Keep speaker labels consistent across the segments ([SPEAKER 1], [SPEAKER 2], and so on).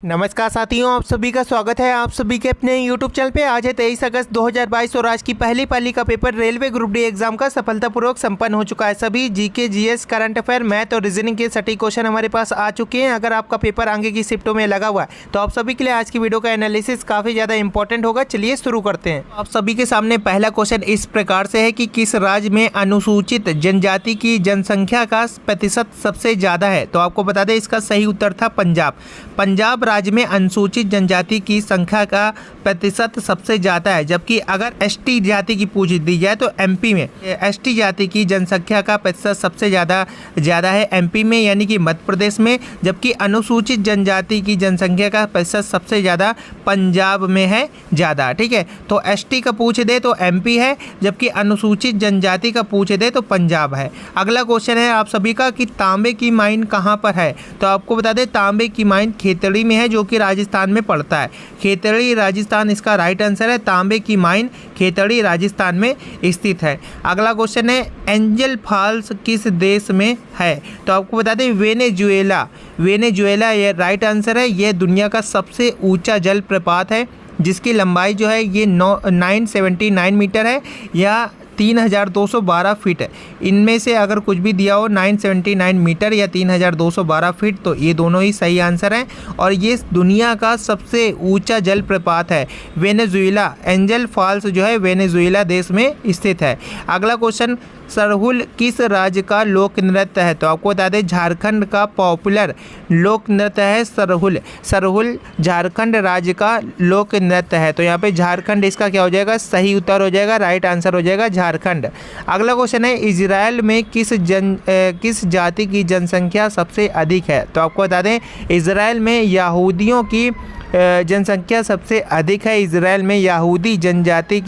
[SPEAKER 1] नमस्कार साथियों, आप सभी का स्वागत है आप सभी के अपने YouTube चैनल पे। आज है 23 अगस्त 2022 और आज की पहली पाली का paper railway group D exam का सफलतापूर्वक संपन्न हो चुका है। सभी GK, GS, current affair, math और रीजनिंग के सटीक क्वेश्चन हमारे पास आ चुके हैं। अगर आपका पेपर आगे की शिफ्टों में लगा हुआ है तो आप सभी के लिए आज की वीडियो का एनालिसिस काफ़ी ज़्यादा इंपॉर्टेंट होगा। चलिए शुरू करते हैं। आप सभी के सामने पहला क्वेश्चन इस प्रकार से है कि किस राज्य में अनुसूचित जनजाति की जनसंख्या का प्रतिशत सबसे ज़्यादा है। तो आपको बता दें इसका सही उत्तर था पंजाब। पंजाब राज्य में अनुसूचित जनजाति की संख्या का प्रतिशत सबसे ज़्यादा है। जबकि अगर एसटी जाति की पूछ दी जाए तो एमपी में एसटी जाति की जनसंख्या का प्रतिशत सबसे ज़्यादा है एमपी में, यानी कि मध्य प्रदेश में। जबकि अनुसूचित जनजाति की जनसंख्या का प्रतिशत सबसे ज़्यादा पंजाब में है ज़्यादा। ठीक है, तो एसटी का पूछ दे तो एमपी है, जबकि अनुसूचित जनजाति का पूछ दे तो पंजाब है। अगला क्वेश्चन है आप सभी का कि तांबे की माइन कहाँ पर है। तो आपको बता दें तांबे की माइन खेतड़ी में है, जो कि राजस्थान में पड़ता है। खेतड़ी राजस्थान इसका राइट आंसर है। तांबे की माइन खेतड़ी राजस्थान में स्थित है। अगला क्वेश्चन है एंजल फॉल्स किस देश में है। तो आपको बता दें वेनेजुएला ये राइट आंसर है। ये दुनिया का सबसे ऊंचा जलप्रपात है, जिसकी लंबाई जो है ये 979 मीटर है या 3212 फीट है। इनमें से अगर कुछ भी दिया हो 979 मीटर या 3212 फीट तो ये दोनों ही सही आंसर हैं। और ये दुनिया का सबसे ऊंचा जलप्रपात है। वेनेजुएला एंजल फॉल्स जो है वेनेजुएला देश में स्थित है। अगला क्वेश्चन सरहुल किस राज्य का लोक नृत्य है। तो आपको बता दें झारखंड का पॉपुलर लोक नृत्य है सरहुल झारखंड राज्य का लोक नृत्य है। तो यहाँ पे झारखंड इसका क्या हो जाएगा, सही उत्तर हो जाएगा, राइट आंसर हो जाएगा झारखंड। अगला क्वेश्चन है इजराइल में किस जाति की जनसंख्या सबसे अधिक है। तो आपको बता दें इजराइल में यहूदियों की जनसंख्या सबसे अधिक है। इजराइल में यहूदी जाति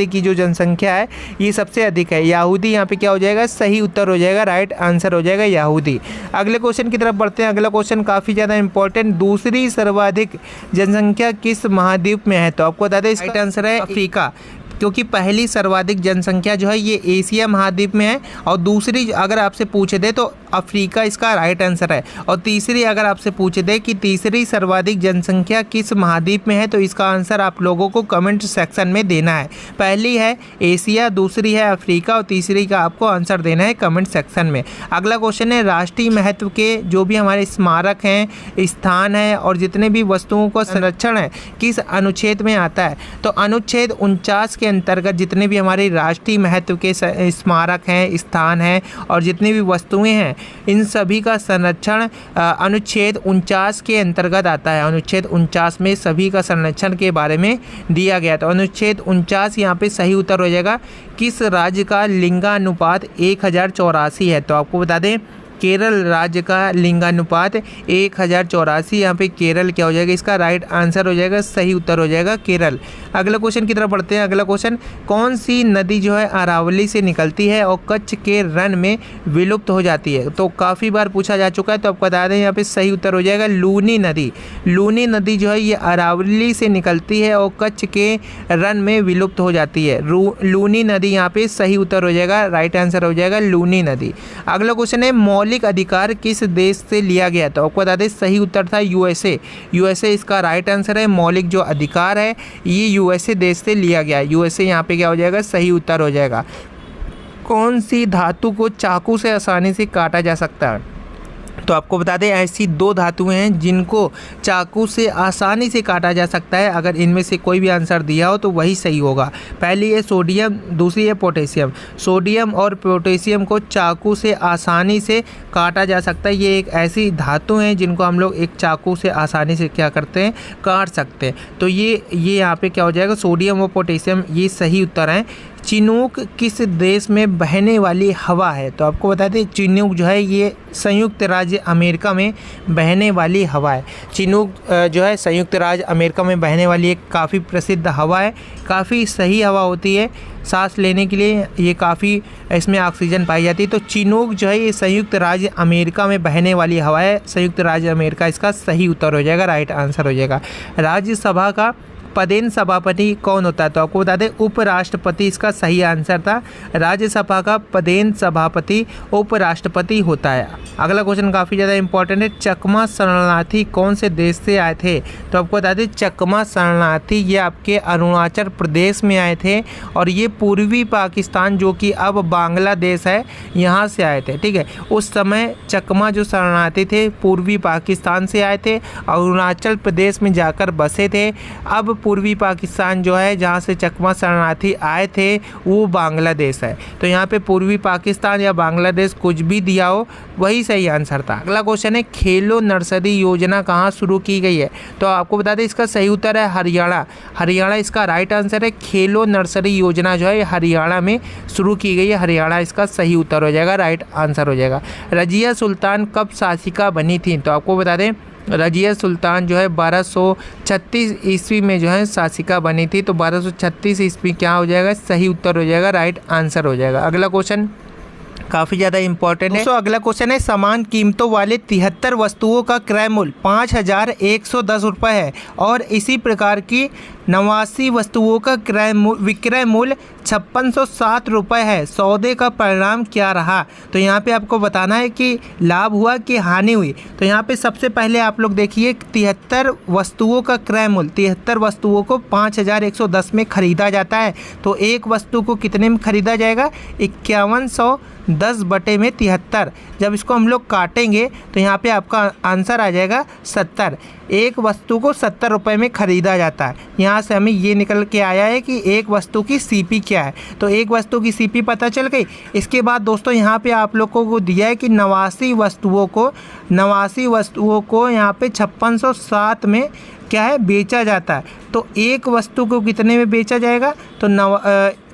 [SPEAKER 1] की जो जनसंख्या है ये सबसे अधिक है। यहूदी यहाँ पे क्या हो जाएगा, सही उत्तर हो जाएगा, राइट आंसर हो जाएगा यहूदी। अगले क्वेश्चन की तरफ बढ़ते हैं। अगला क्वेश्चन काफ़ी ज़्यादा इंपॉर्टेंट, दूसरी सर्वाधिक जनसंख्या किस महाद्वीप में है। तो आपको बता दें इसका राइट आंसर है अफ्रीका, क्योंकि पहली सर्वाधिक जनसंख्या जो है ये एशिया महाद्वीप में है और दूसरी अगर आपसे पूछ दे तो अफ्रीका इसका राइट आंसर है। और तीसरी अगर आपसे पूछ दे कि तीसरी सर्वाधिक जनसंख्या किस महाद्वीप में है तो इसका आंसर आप लोगों को कमेंट सेक्शन में देना है। पहली है एशिया, दूसरी है अफ्रीका और तीसरी का आपको आंसर देना है कमेंट सेक्शन में। अगला क्वेश्चन है राष्ट्रीय महत्व के जो भी हमारे स्मारक हैं, स्थान है और जितने भी वस्तुओं का संरक्षण है किस अनुच्छेद में आता है। तो अनुच्छेद 49 के अंतर्गत जितने भी हमारे राष्ट्रीय महत्व के स्मारक हैं, स्थान हैं और जितनी भी वस्तुएं हैं इन सभी का संरक्षण अनुच्छेद 49 के अंतर्गत आता है। अनुच्छेद 49 में सभी का संरक्षण के बारे में दिया गया। तो अनुच्छेद 49 यहाँ पे सही उत्तर हो जाएगा। किस राज्य का लिंगानुपात 1084 है। तो आपको बता दें केरल राज्य का लिंगानुपात 1084। यहाँ पे केरल क्या हो जाएगा, इसका राइट आंसर हो जाएगा, सही उत्तर हो जाएगा केरल। अगला क्वेश्चन की तरफ बढ़ते हैं। अगला क्वेश्चन कौन सी नदी जो है अरावली से निकलती है और कच्छ के रण में विलुप्त हो जाती है। तो काफ़ी बार पूछा जा चुका है, तो आपको बता दें यहाँ पे सही उत्तर हो जाएगा लूनी नदी। लूनी नदी जो है ये अरावली से निकलती है और कच्छ के रण में विलुप्त हो जाती है। लूनी नदी यहाँ पे सही उत्तर हो जाएगा, राइट आंसर हो जाएगा लूनी नदी। अगला क्वेश्चन है मौलिक अधिकार किस देश से लिया गया। तो आपको बता दें सही उत्तर था यूएसए इसका राइट आंसर है। मौलिक जो अधिकार है ये यूएसए देश से लिया गया है। यूएसए यहाँ पे क्या हो जाएगा, सही उत्तर हो जाएगा। कौन सी धातु को चाकू से आसानी से काटा जा सकता है। तो आपको बता दें ऐसी दो धातुएं हैं जिनको चाकू से आसानी से काटा जा सकता है। अगर इनमें से कोई भी आंसर दिया हो तो वही सही होगा। पहली है सोडियम, दूसरी है पोटेशियम। सोडियम और पोटेशियम को चाकू से आसानी से काटा जा सकता है। ये एक ऐसी धातु हैं जिनको हम लोग एक चाकू से आसानी से क्या करते हैं, काट सकते हैं। तो ये यहाँ पे क्या हो जाएगा, सोडियम और पोटेशियम ये सही उत्तर हैं। चिनूक किस देश में बहने वाली हवा है। तो आपको बता दें चिनूक जो है ये संयुक्त राज्य अमेरिका में बहने वाली हवा है। चिनूक जो है संयुक्त राज्य अमेरिका में बहने वाली एक काफ़ी प्रसिद्ध हवा है। काफ़ी सही हवा होती है, सांस लेने के लिए ये काफ़ी इसमें ऑक्सीजन पाई जाती है। तो चिनूक जो है ये संयुक्त राज्य अमेरिका में बहने वाली हवा है। संयुक्त राज्य अमेरिका इसका सही उत्तर हो जाएगा, राइट आंसर हो जाएगा। राज्यसभा का पदेन सभापति कौन होता है? तो आपको बता दें उपराष्ट्रपति इसका सही आंसर था। राज्यसभा का पदेन सभापति उपराष्ट्रपति होता है। अगला क्वेश्चन काफ़ी ज़्यादा इंपॉर्टेंट है। चकमा शरणार्थी कौन से देश से आए थे? तो आपको बता दें चकमा शरणार्थी ये आपके अरुणाचल प्रदेश में आए थे और ये पूर्वी पाकिस्तान जो कि अब बांग्लादेश है यहाँ से आए थे। ठीक है, उस समय चकमा जो शरणार्थी थे पूर्वी पाकिस्तान से आए थे, अरुणाचल प्रदेश में जाकर बसे थे। अब पूर्वी पाकिस्तान जो है जहाँ से चकमा शरणार्थी आए थे वो बांग्लादेश है। तो यहाँ पे पूर्वी पाकिस्तान या बांग्लादेश कुछ भी दिया हो वही सही आंसर था। अगला क्वेश्चन है खेलो नर्सरी योजना कहाँ शुरू की गई है? तो आपको बता दें इसका सही उत्तर है हरियाणा। हरियाणा इसका राइट आंसर है। खेलो नर्सरी योजना जो है हरियाणा में शुरू की गई है। हरियाणा इसका सही उत्तर हो जाएगा, राइट आंसर हो जाएगा। रजिया सुल्तान कब शासिका बनी थी? तो आपको बता दें रजिया सुल्तान जो है 1236 ईस्वी में जो है शासिका बनी थी। तो 1236 ईस्वी क्या हो जाएगा? सही उत्तर हो जाएगा, राइट आंसर हो जाएगा। अगला क्वेश्चन काफ़ी ज़्यादा इंपॉर्टेंट है। दोस्तों अगला क्वेश्चन है समान कीमतों वाले 73 वस्तुओं का क्रय मूल्य 5110 रुपये है और इसी प्रकार की 89 वस्तुओं का विक्रय मूल्य 5607 रुपये है। सौदे का परिणाम क्या रहा? तो यहाँ पे आपको बताना है कि लाभ हुआ कि हानि हुई। तो यहाँ पे सबसे पहले आप लोग देखिए 73 वस्तुओं का क्रय मूल्य, 73 वस्तुओं को 5110 में ख़रीदा जाता है। तो एक वस्तु को कितने में ख़रीदा जाएगा? 5110 बटे में 73। जब इसको हम लोग काटेंगे तो यहाँ पे आपका आंसर आ जाएगा 70। एक वस्तु को 70 रुपये में ख़रीदा जाता है। यहाँ से हमें ये निकल के आया है कि एक वस्तु की सीपी क्या है। तो एक वस्तु की सीपी पता चल गई। इसके बाद दोस्तों यहाँ पे आप लोगों को दिया है कि 89 वस्तुओं को यहाँ पे 5607 में क्या है बेचा जाता है। तो एक वस्तु को कितने में बेचा जाएगा? तो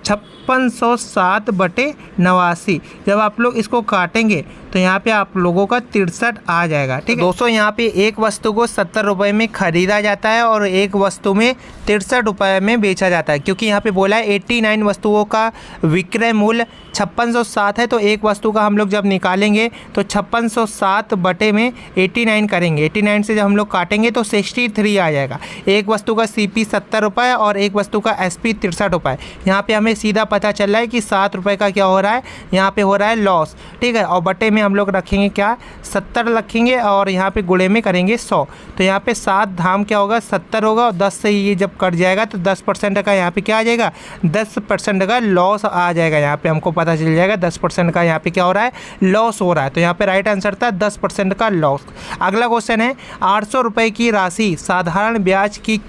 [SPEAKER 1] 5607 बटे 89। जब आप लोग इसको काटेंगे तो यहाँ पे आप लोगों का 63 आ जाएगा। ठीक है दोस्तों, यहाँ पे एक वस्तु को 70 रुपये में ख़रीदा जाता है और एक वस्तु में 63 रुपये में बेचा जाता है। क्योंकि यहाँ पे बोला है 89 वस्तुओं का विक्रय मूल्य 5607 है। तो एक वस्तु का हम लोग जब निकालेंगे तो 5607 बटे में 89 करेंगे। 89 से जब हम लोग काटेंगे तो 63 आ जाएगा। एक वस्तु का CP 70 रुपये और एक वस्तु का SP 63 रुपये। यहाँ पे हमें सीधा पता चल रहा है कि 7 रुपये का क्या हो रहा है? यहाँ पे हो रहा है लॉस। ठीक है, और बटे में हम लोग रखेंगे क्या? 70 रखेंगे और यहाँ पे गुणे में करेंगे 100। तो यहाँ पे 7 धाम क्या होगा? 70 होगा और 10 से ये जब कट जाएगा तो 10% का यहाँ पे क्या आ जाएगा? 10% का लॉस आ जाएगा। यहाँ पे हमको पता चल जाएगा 10% का यहाँ पे क्या हो रहा है? लॉस हो रहा है। तो यहाँ पे राइट आंसर था 10% का लॉस। अगला क्वेश्चन है 800 रुपये की राशि साधारण ब्याज की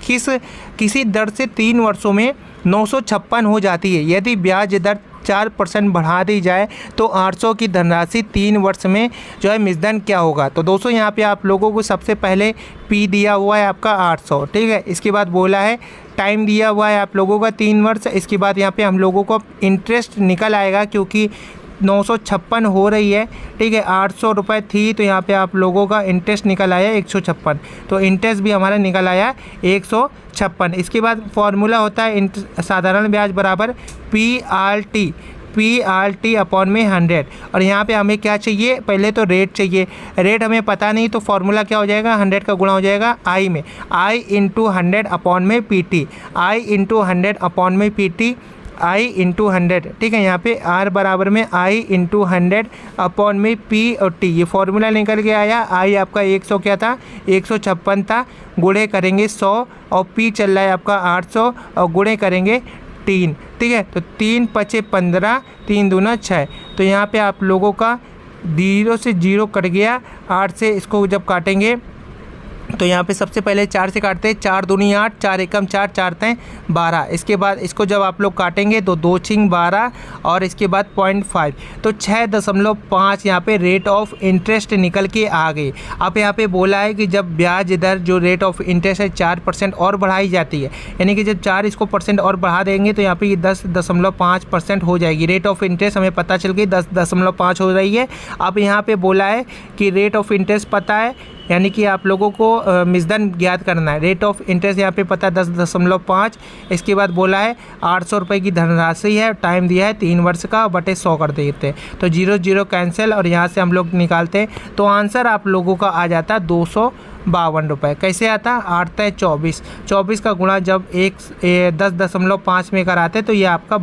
[SPEAKER 1] किसी दर से 3 वर्षों में 956 हो जाती है। यदि ब्याज दर 4% बढ़ा दी जाए तो 800 की धनराशि 3 वर्ष में जो है मिसदन क्या होगा? तो दोस्तों यहाँ पे आप लोगों को सबसे पहले P दिया हुआ है आपका 800। ठीक है, इसके बाद बोला है टाइम दिया हुआ है आप लोगों का 3 वर्ष। इसके बाद यहाँ पे हम लोगों को इंटरेस्ट निकल आएगा क्योंकि 956 हो रही है। ठीक है, 800 रुपये थी तो यहाँ पे आप लोगों का इंटरेस्ट निकल आया 156। तो इंटरेस्ट भी हमारा निकल आया 156। इसके बाद फॉर्मूला होता है साधारण ब्याज बराबर PRT अपॉन में 100। और यहाँ पे हमें क्या चाहिए? पहले तो रेट चाहिए। रेट हमें पता नहीं तो फॉर्मूला क्या हो जाएगा? 100 का गुणा हो जाएगा I में, I इंटू 100 अपॉन में PT, I इंटू 100 अपॉन में PT, I इंटू 100। ठीक है, यहाँ पे R बराबर में I इंटू 100 अपॉन में P और T। ये फॉर्मूला निकल के आया। I आपका 100 क्या था? 156 था। गुणे करेंगे 100 और P चल रहा है आपका 800 और गुणे करेंगे 3। ठीक है, तो 3 पचे 15, 3 दूना 6। तो यहाँ पे आप लोगों का 0 से 0 कट गया। 8 से इसको जब काटेंगे तो यहाँ पे सबसे पहले 4 से काटते हैं। 4 दूनी 8, 4 एकम 4, 4 तें 12। इसके बाद इसको जब आप लोग काटेंगे तो 2 छिंग 12 और इसके बाद 0.5 तो 6.5 यहाँ पे रेट ऑफ इंटरेस्ट निकल के आ गई। अब यहाँ पे बोला है कि जब ब्याज दर जो रेट ऑफ इंटरेस्ट है 4% और बढ़ाई जाती है, यानी कि जब 4 इसको % और बढ़ा देंगे तो यहाँ पे ये 10.5% हो जाएगी। रेट ऑफ इंटरेस्ट हमें पता चल गई 10.5 हो रही है। अब यहाँ पे बोला है कि रेट ऑफ इंटरेस्ट पता है, यानी कि आप लोगों को मिसदन ज्ञात करना है। रेट ऑफ इंटरेस्ट यहाँ पे पता है 10.5। इसके बाद बोला है 800 रुपये की धनराशि है, टाइम दिया है 3 वर्ष का, बटे 100 कर देते हैं। तो 0 0 कैंसिल और यहाँ से हम लोग निकालते हैं तो आंसर आप लोगों का आ जाता है 200 ₹52। कैसे आता? 8 × 24, 24 का गुणा जब 10.5 में कराते तो ये आपका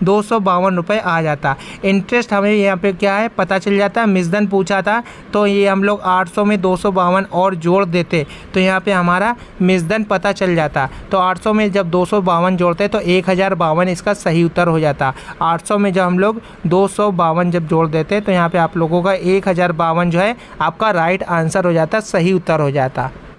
[SPEAKER 1] ₹252 आ जाता। इंटरेस्ट हमें यहाँ पे क्या है पता चल जाता है, मिसदन पूछा था तो ये हम लोग 800 में 252 और जोड़ देते तो यहाँ पे हमारा मिसदन पता चल जाता। तो 800 में जब 252 जोड़ते तो 1052 इसका सही उत्तर हो जाता। 800 में जब हम लोग 252 जब जोड़ देते तो यहाँ पे आप लोगों का 1052 जो है आपका राइट आंसर हो जाता, सही उत्तर हो जाता।